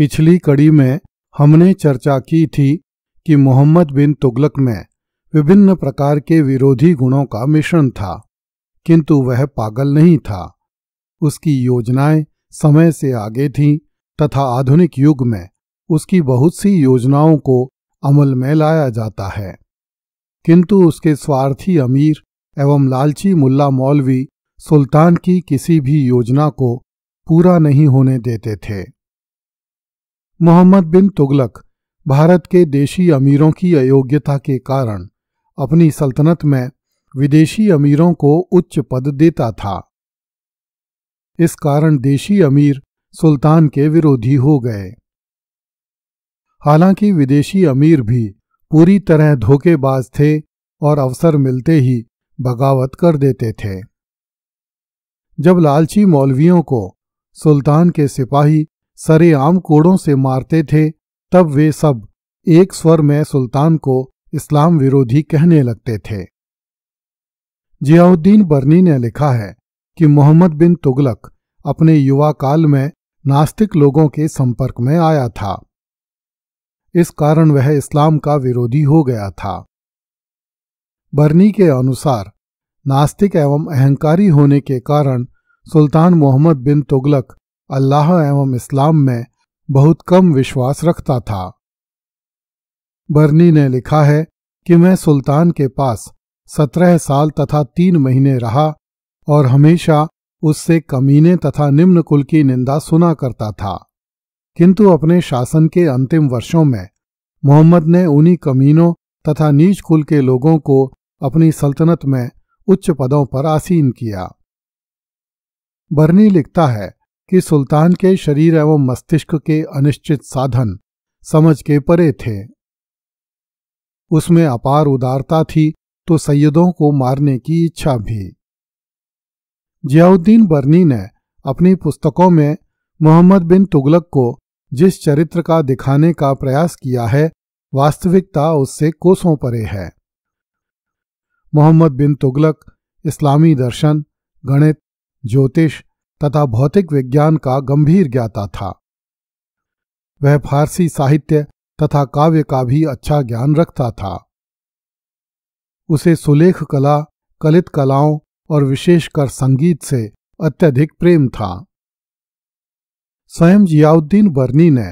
पिछली कड़ी में हमने चर्चा की थी कि मोहम्मद बिन तुगलक में विभिन्न प्रकार के विरोधी गुणों का मिश्रण था, किंतु वह पागल नहीं था। उसकी योजनाएं समय से आगे थीं तथा आधुनिक युग में उसकी बहुत सी योजनाओं को अमल में लाया जाता है, किंतु उसके स्वार्थी अमीर एवं लालची मुल्ला मौलवी सुल्तान की किसी भी योजना को पूरा नहीं होने देते थे। मोहम्मद बिन तुगलक भारत के देशी अमीरों की अयोग्यता के कारण अपनी सल्तनत में विदेशी अमीरों को उच्च पद देता था। इस कारण देशी अमीर सुल्तान के विरोधी हो गए। हालांकि विदेशी अमीर भी पूरी तरह धोखेबाज थे और अवसर मिलते ही बगावत कर देते थे। जब लालची मौलवियों को सुल्तान के सिपाही सरेआम कोड़ों से मारते थे, तब वे सब एक स्वर में सुल्तान को इस्लाम विरोधी कहने लगते थे। जियाउद्दीन बर्नी ने लिखा है कि मोहम्मद बिन तुगलक अपने युवा काल में नास्तिक लोगों के संपर्क में आया था। इस कारण वह इस्लाम का विरोधी हो गया था। बर्नी के अनुसार नास्तिक एवं अहंकारी होने के कारण सुल्तान मोहम्मद बिन तुगलक अल्लाह एवं इस्लाम में बहुत कम विश्वास रखता था। बर्नी ने लिखा है कि मैं सुल्तान के पास 17 साल तथा 3 महीने रहा और हमेशा उससे कमीने तथा निम्न कुल की निंदा सुना करता था, किंतु अपने शासन के अंतिम वर्षों में मोहम्मद ने उन्हीं कमीनों तथा नीच कुल के लोगों को अपनी सल्तनत में उच्च पदों पर आसीन किया। बर्नी लिखता है कि सुल्तान के शरीर एवं मस्तिष्क के अनिश्चित साधन समझ के परे थे। उसमें अपार उदारता थी तो सैयदों को मारने की इच्छा भी। जियाउद्दीन बर्नी ने अपनी पुस्तकों में मोहम्मद बिन तुगलक को जिस चरित्र का दिखाने का प्रयास किया है, वास्तविकता उससे कोसों परे है। मोहम्मद बिन तुगलक इस्लामी दर्शन, गणित, ज्योतिष तथा भौतिक विज्ञान का गंभीर ज्ञाता था। वह फारसी साहित्य तथा काव्य का भी अच्छा ज्ञान रखता था। उसे सुलेख कला, कलित कलाओं और विशेषकर संगीत से अत्यधिक प्रेम था। स्वयं जियाउद्दीन बर्नी ने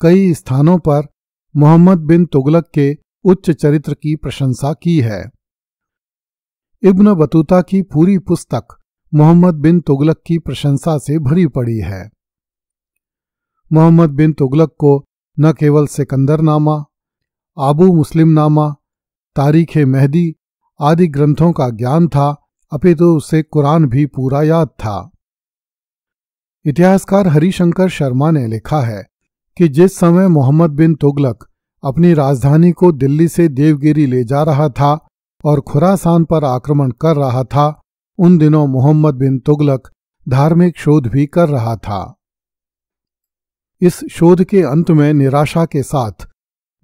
कई स्थानों पर मोहम्मद बिन तुगलक के उच्च चरित्र की प्रशंसा की है। इब्न बतूता की पूरी पुस्तक मोहम्मद बिन तुगलक की प्रशंसा से भरी पड़ी है। मोहम्मद बिन तुगलक को न केवल सिकंदरनामा, आबू मुस्लिम नामा, तारीख मेहदी आदि ग्रंथों का ज्ञान था, अपितु उसे कुरान भी पूरा याद था। इतिहासकार हरिशंकर शर्मा ने लिखा है कि जिस समय मोहम्मद बिन तुगलक अपनी राजधानी को दिल्ली से देवगिरी ले जा रहा था और खुरासान पर आक्रमण कर रहा था, उन दिनों मोहम्मद बिन तुगलक धार्मिक शोध भी कर रहा था। इस शोध के अंत में निराशा के साथ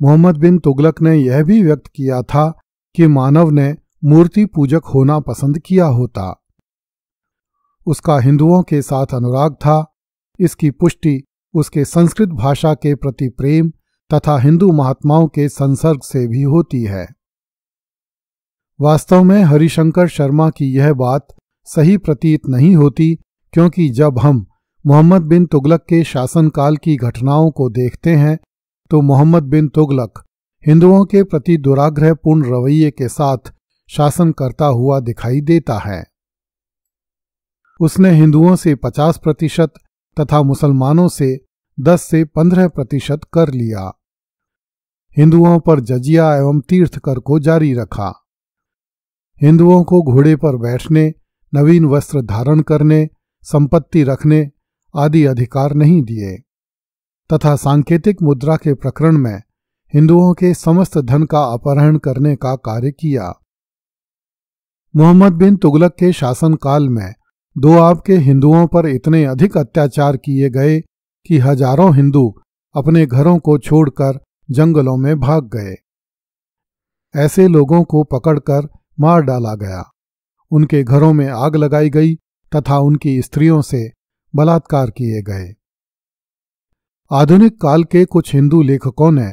मोहम्मद बिन तुगलक ने यह भी व्यक्त किया था कि मानव ने मूर्ति पूजक होना पसंद किया होता। उसका हिंदुओं के साथ अनुराग था। इसकी पुष्टि उसके संस्कृत भाषा के प्रति प्रेम तथा हिंदू महात्माओं के संसर्ग से भी होती है। वास्तव में हरिशंकर शर्मा की यह बात सही प्रतीत नहीं होती, क्योंकि जब हम मोहम्मद बिन तुगलक के शासनकाल की घटनाओं को देखते हैं तो मोहम्मद बिन तुगलक हिंदुओं के प्रति दुराग्रहपूर्ण रवैये के साथ शासन करता हुआ दिखाई देता है। उसने हिंदुओं से 50% तथा मुसलमानों से 10 से 15% कर लिया। हिंदुओं पर जजिया एवं तीर्थ कर को जारी रखा। हिंदुओं को घोड़े पर बैठने, नवीन वस्त्र धारण करने, संपत्ति रखने आदि अधिकार नहीं दिए तथा सांकेतिक मुद्रा के प्रकरण में हिंदुओं के समस्त धन का अपहरण करने का कार्य किया। मोहम्मद बिन तुगलक के शासनकाल में दोआब के हिंदुओं पर इतने अधिक अत्याचार किए गए कि हजारों हिंदू अपने घरों को छोड़कर जंगलों में भाग गए। ऐसे लोगों को पकड़कर मार डाला गया, उनके घरों में आग लगाई गई तथा उनकी स्त्रियों से बलात्कार किए गए। आधुनिक काल के कुछ हिंदू लेखकों ने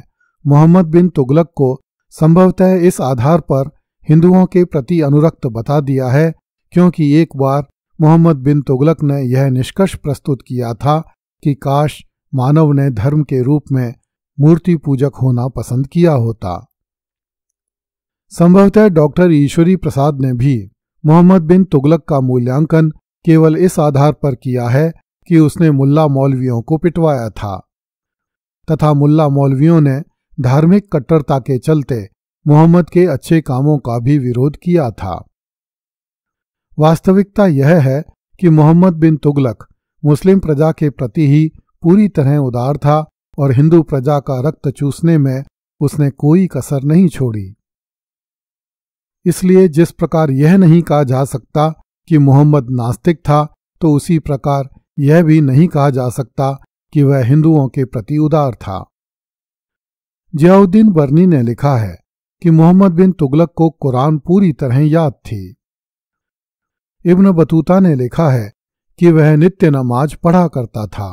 मोहम्मद बिन तुगलक को संभवतः इस आधार पर हिंदुओं के प्रति अनुरक्त बता दिया है क्योंकि एक बार मोहम्मद बिन तुगलक ने यह निष्कर्ष प्रस्तुत किया था कि काश मानव ने धर्म के रूप में मूर्ति पूजक होना पसंद किया होता। संभवतः डॉक्टर ईश्वरी प्रसाद ने भी मोहम्मद बिन तुगलक का मूल्यांकन केवल इस आधार पर किया है कि उसने मुल्ला मौलवियों को पिटवाया था तथा मुल्ला मौलवियों ने धार्मिक कट्टरता के चलते मोहम्मद के अच्छे कामों का भी विरोध किया था। वास्तविकता यह है कि मोहम्मद बिन तुगलक मुस्लिम प्रजा के प्रति ही पूरी तरह उदार था और हिंदू प्रजा का रक्त चूसने में उसने कोई कसर नहीं छोड़ी। इसलिए जिस प्रकार यह नहीं कहा जा सकता कि मोहम्मद नास्तिक था, तो उसी प्रकार यह भी नहीं कहा जा सकता कि वह हिंदुओं के प्रति उदार था। जियाउद्दीन बर्नी ने लिखा है कि मोहम्मद बिन तुगलक को कुरान पूरी तरह याद थी। इब्न बतूता ने लिखा है कि वह नित्य नमाज पढ़ा करता था।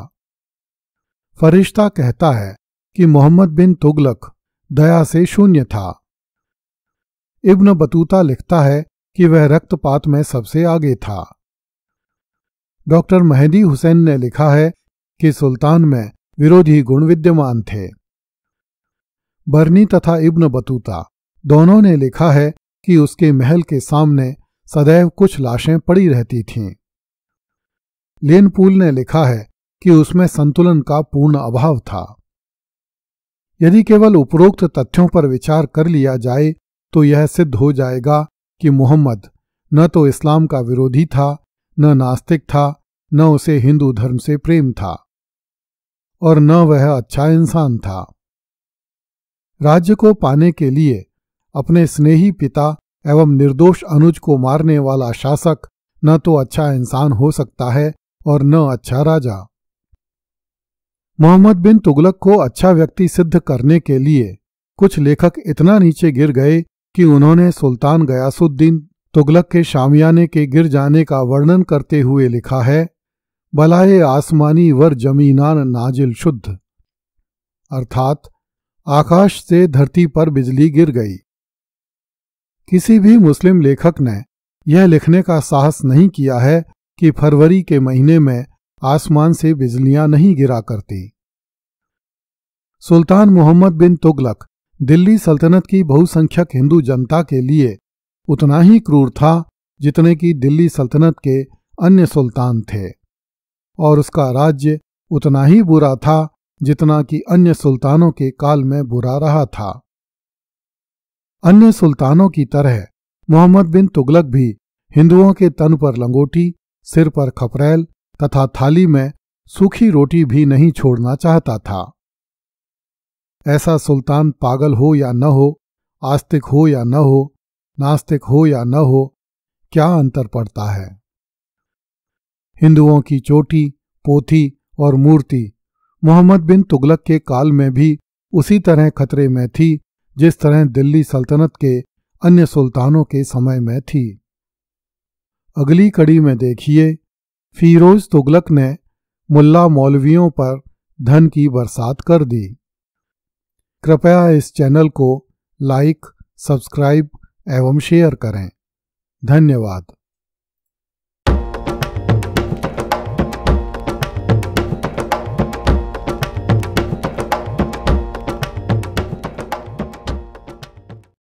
फरिश्ता कहता है कि मोहम्मद बिन तुगलक दया से शून्य था। इब्न बतूता लिखता है कि वह रक्तपात में सबसे आगे था। डॉक्टर मेहदी हुसैन ने लिखा है कि सुल्तान में विरोधी गुण विद्यमान थे। बर्नी तथा इब्न बतूता दोनों ने लिखा है कि उसके महल के सामने सदैव कुछ लाशें पड़ी रहती थीं। लेनपूल ने लिखा है कि उसमें संतुलन का पूर्ण अभाव था। यदि केवल उपरोक्त तथ्यों पर विचार कर लिया जाए तो यह सिद्ध हो जाएगा कि मोहम्मद न तो इस्लाम का विरोधी था, न नास्तिक था, न उसे हिंदू धर्म से प्रेम था और न वह अच्छा इंसान था। राज्य को पाने के लिए अपने स्नेही पिता एवं निर्दोष अनुज को मारने वाला शासक न तो अच्छा इंसान हो सकता है और न अच्छा राजा। मोहम्मद बिन तुगलक को अच्छा व्यक्ति सिद्ध करने के लिए कुछ लेखक इतना नीचे गिर गए कि उन्होंने सुल्तान गयासुद्दीन तुगलक के शामियाने के गिर जाने का वर्णन करते हुए लिखा है, बलाए आसमानी वर जमीनान नाजिल शुद्ध, अर्थात आकाश से धरती पर बिजली गिर गई। किसी भी मुस्लिम लेखक ने यह लिखने का साहस नहीं किया है कि फरवरी के महीने में आसमान से बिजलियां नहीं गिरा करती। सुल्तान मोहम्मद बिन तुगलक दिल्ली सल्तनत की बहुसंख्यक हिंदू जनता के लिए उतना ही क्रूर था जितने कि दिल्ली सल्तनत के अन्य सुल्तान थे, और उसका राज्य उतना ही बुरा था जितना कि अन्य सुल्तानों के काल में बुरा रहा था। अन्य सुल्तानों की तरह मोहम्मद बिन तुगलक भी हिंदुओं के तन पर लंगोटी, सिर पर खपरेल तथा थाली में सूखी रोटी भी नहीं छोड़ना चाहता था। ऐसा सुल्तान पागल हो या न हो, आस्तिक हो या न हो, नास्तिक हो या न हो, क्या अंतर पड़ता है। हिंदुओं की चोटी, पोथी और मूर्ति मोहम्मद बिन तुगलक के काल में भी उसी तरह खतरे में थी जिस तरह दिल्ली सल्तनत के अन्य सुल्तानों के समय में थी। अगली कड़ी में देखिए, फिरोज तुगलक ने मुल्ला मौलवियों पर धन की बरसात कर दी। कृपया इस चैनल को लाइक, सब्सक्राइब एवं शेयर करें। धन्यवाद।